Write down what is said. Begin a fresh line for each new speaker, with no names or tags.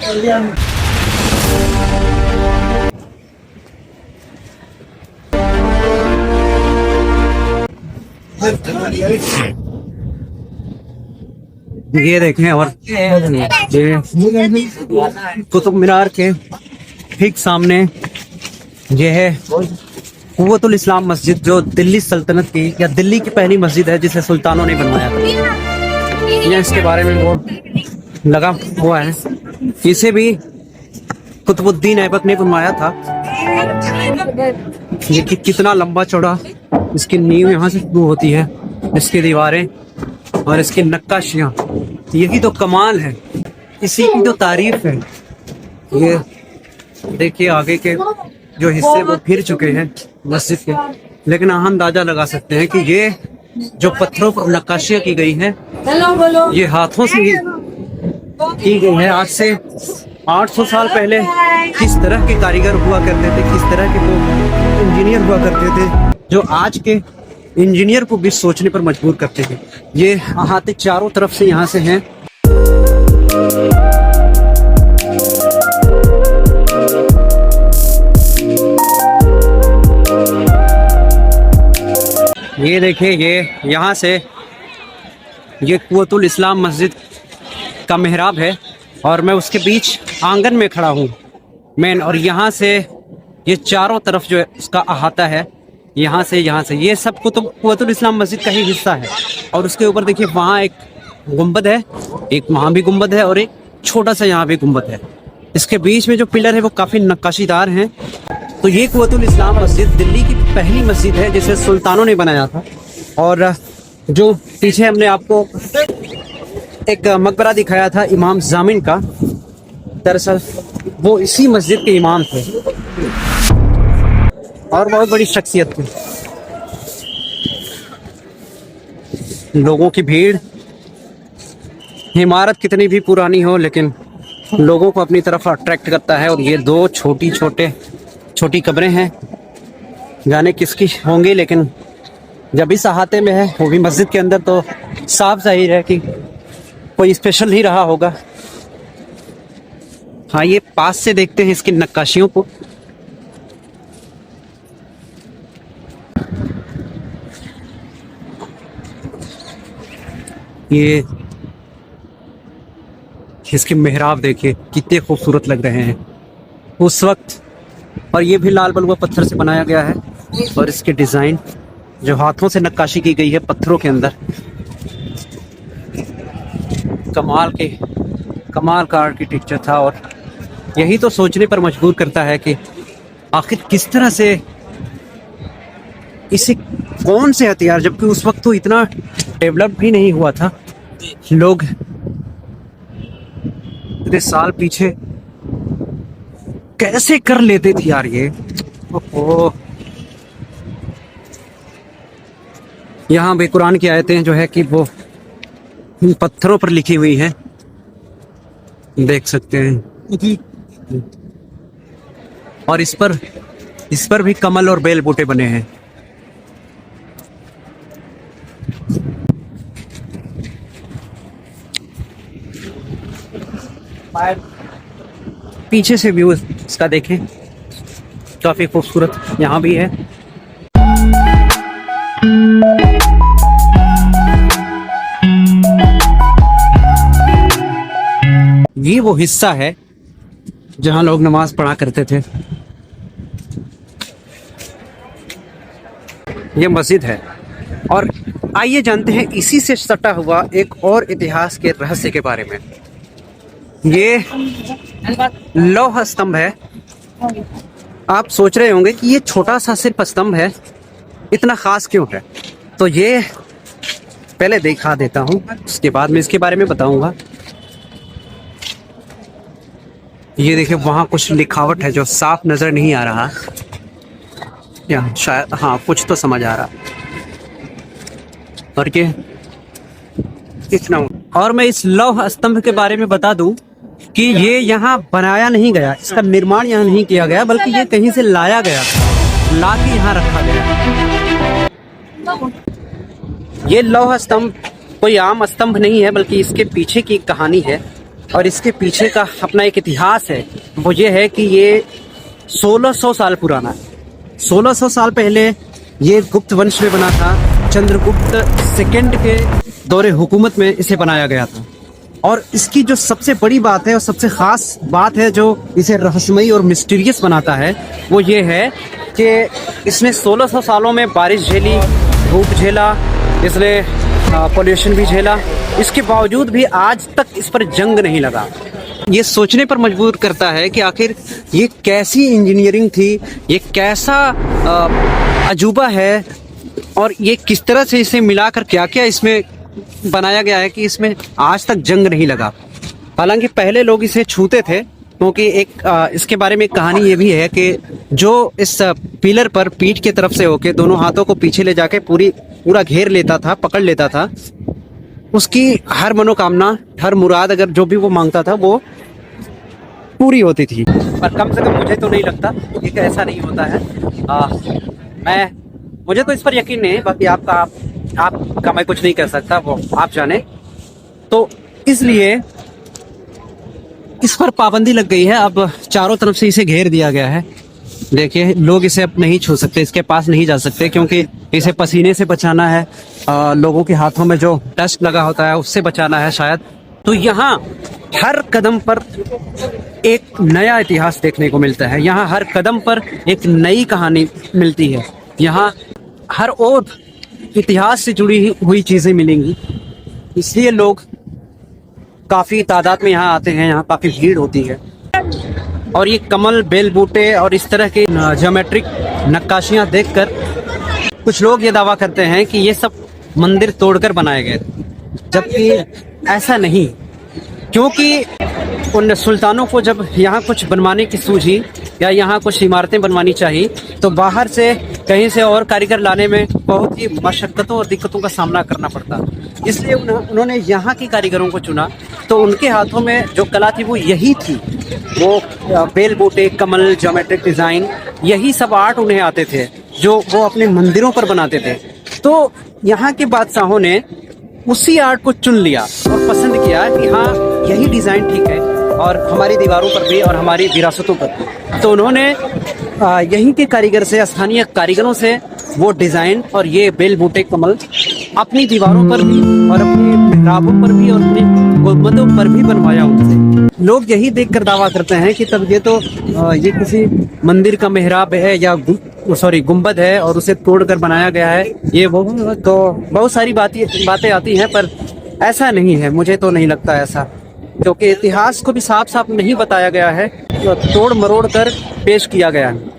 ये देखें, और ये कुतुब मीनार के ठीक सामने ये है कुव्वतुल इस्लाम मस्जिद, जो दिल्ली सल्तनत की या दिल्ली की पहली मस्जिद है जिसे सुल्तानों ने बनवाया था। ये इसके बारे में बोर्ड लगा हुआ है। इसे भी कुतुबुद्दीन ऐबक ने बनवाया था। ये कितना लंबा चौड़ा इसकी नींव यहाँ से शुरू होती है, इसकी दीवारें और इसकी नक्काशियाँ, यही तो कमाल है, इसी की तो तारीफ है। ये देखिए आगे के जो हिस्से वो फिर चुके हैं मस्जिद के, लेकिन हम अंदाजा लगा सकते हैं कि ये जो पत्थरों पर नक्काशियाँ की गई हैं ये हाथों से की गई है। आज से 800 साल पहले किस तरह के कारीगर हुआ करते थे, किस तरह के वो इंजीनियर हुआ करते थे, जो आज के इंजीनियर को भी सोचने पर मजबूर करते हैं। ये अहाते चारों तरफ से यहाँ से हैं। ये देखिए, ये यहाँ से ये कुव्वतुल इस्लाम मस्जिद का मेहराब है और मैं उसके बीच आंगन में खड़ा हूँ मेन, और यहाँ से ये चारों तरफ जो है उसका अहाता है, यहाँ से ये सब कुव्वतुल इस्लाम मस्जिद का ही हिस्सा है। और उसके ऊपर देखिए वहाँ एक गुंबद है, एक वहाँ भी गुंबद है और एक छोटा सा यहाँ भी गुंबद है। इसके बीच में जो पिलर है वो काफ़ी नक्काशीदार हैं। तो ये कुव्वतुल इस्लाम मस्जिद दिल्ली की पहली मस्जिद है जिसे सुल्तानों ने बनाया था। और जो पीछे हमने आपको एक मकबरा दिखाया था इमाम जामिन का, दरअसल वो इसी मस्जिद के इमाम थे और बहुत बड़ी शख्सियत थी। लोगों की भीड़, इमारत कितनी भी पुरानी हो लेकिन लोगों को अपनी तरफ अट्रैक्ट करता है। और ये दो छोटी कब्रें हैं, जाने किसकी होंगी, लेकिन जब इस अहाते में है वो भी मस्जिद के अंदर तो साफ जाहिर है कि कोई स्पेशल ही रहा होगा। हाँ, ये पास से देखते हैं इसकी नक्काशियों को। ये इसके मेहराब देखिए कितने खूबसूरत लग रहे हैं उस वक्त, और ये भी लाल बलुआ पत्थर से बनाया गया है। और इसके डिज़ाइन जो हाथों से नक्काशी की गई है पत्थरों के अंदर, कमाल का आर्किटेक्चर था। और यही तो सोचने पर मजबूर करता है कि आखिर किस तरह से इसे कौन से हथियार, जबकि उस वक्त तो इतना डेवलप भी नहीं हुआ था, लोग इतने साल पीछे कैसे कर लेते थे यार ये। ओहो, यहाँ भी कुरान की आयतें जो है कि वो इन पत्थरों पर लिखी हुई हैं, देख सकते हैं। और इस पर भी कमल और बेल बूटे बने हैं। पीछे से व्यू इसका देखें, काफी खूबसूरत यहाँ भी है। ये वो हिस्सा है जहां लोग नमाज पढ़ा करते थे। ये मस्जिद है। और आइए जानते हैं इसी से सटा हुआ एक और इतिहास के रहस्य के बारे में। ये लौह स्तंभ है। आप सोच रहे होंगे कि ये छोटा सा सिर्फ स्तंभ है, इतना खास क्यों है? तो ये पहले दिखा देता हूँ, उसके बाद में इसके बारे में बताऊंगा। ये देखिए वहाँ कुछ लिखावट है जो साफ नजर नहीं आ रहा, या शायद हाँ कुछ तो समझ आ रहा। और ये इतना। और मैं इस लौह स्तंभ के बारे में बता दूं कि ये यहाँ बनाया नहीं गया, इसका निर्माण यहाँ नहीं किया गया, बल्कि ये कहीं से लाया गया, ला के यहाँ रखा गया। ये लौह स्तंभ कोई आम स्तंभ नहीं है, बल्कि इसके पीछे की कहानी है। और इसके पीछे का अपना एक इतिहास है, वो ये है कि ये 1600 साल पुराना है। 1600 साल पहले ये गुप्त वंश में बना था। चंद्रगुप्त सेकंड के दौरे हुकूमत में इसे बनाया गया था। और इसकी जो सबसे बड़ी बात है और सबसे ख़ास बात है जो इसे रहस्यमयी और मिस्टीरियस बनाता है, वो ये है कि इसने 1600 सालों में बारिश झेली, धूप झेला, इसने पोल्यूशन भी झेला, इसके बावजूद भी आज तक इस पर जंग नहीं लगा। ये सोचने पर मजबूर करता है कि आखिर ये कैसी इंजीनियरिंग थी, ये कैसा अजूबा है, और ये किस तरह से इसे मिलाकर क्या क्या इसमें बनाया गया है कि इसमें आज तक जंग नहीं लगा। हालांकि पहले लोग इसे छूते थे, क्योंकि इसके बारे में एक कहानी ये भी है कि जो इस पिलर पर पीठ की तरफ से होके दोनों हाथों को पीछे ले जाके पूरा घेर लेता था, पकड़ लेता था, उसकी हर मनोकामना, हर मुराद, अगर जो भी वो मांगता था वो पूरी होती थी। पर कम से कम मुझे तो नहीं लगता कि ऐसा नहीं होता है। मुझे तो इस पर यकीन नहीं है, बाकी आपका मैं कुछ नहीं कह सकता, वो आप जाने। तो इसलिए इस पर पाबंदी लग गई है। अब चारों तरफ से इसे घेर दिया गया है। देखिए, लोग इसे अब नहीं छू सकते, इसके पास नहीं जा सकते, क्योंकि इसे पसीने से बचाना है, लोगों के हाथों में जो डस्ट लगा होता है उससे बचाना है शायद। तो यहाँ हर कदम पर एक नया इतिहास देखने को मिलता है। यहाँ हर कदम पर एक नई कहानी मिलती है। यहाँ हर ओर इतिहास से जुड़ी हुई चीज़ें मिलेंगी। इसलिए लोग काफ़ी तादाद में यहाँ आते हैं, यहाँ काफ़ी भीड़ होती है। और ये कमल, बेल बूटे और इस तरह की ज्योमेट्रिक नक्काशियाँ देखकर कुछ लोग ये दावा करते हैं कि ये सब मंदिर तोड़कर बनाए गए, जबकि ऐसा नहीं। क्योंकि उन सुल्तानों को जब यहाँ कुछ बनवाने की सूझी या यहाँ कुछ इमारतें बनवानी चाहिए, तो बाहर से कहीं से और कारीगर लाने में बहुत ही मशक्क़तों और दिक्कतों का सामना करना पड़ता। इसलिए उन्होंने यहाँ के कारीगरों को चुना। तो उनके हाथों में जो कला थी वो यही थी, वो बेल बूटे, कमल, ज्योमेट्रिक डिज़ाइन, यही सब आर्ट उन्हें आते थे जो वो अपने मंदिरों पर बनाते थे। तो यहाँ के बादशाहों ने उसी आर्ट को चुन लिया और पसंद किया कि हाँ, यही डिज़ाइन ठीक है और हमारी दीवारों पर भी और हमारी विरासतों पर भी। तो उन्होंने यहीं के कारीगर से, स्थानीय कारीगरों से वो डिज़ाइन और ये बेल बूटे, कमल अपनी दीवारों पर भी और अपने मिहराबों पर भी और अपने गुंबदों पर भी बनवाया उनसे। लोग यही देखकर दावा करते हैं कि तब ये किसी मंदिर का मिहराब है या गुंबद है और उसे तोड़कर बनाया गया है। ये वो तो बहुत सारी बातें आती हैं, पर ऐसा नहीं है। मुझे तो नहीं लगता ऐसा, क्योंकि इतिहास को भी साफ साफ नहीं बताया गया है, तोड़ मरोड़ कर पेश किया गया है।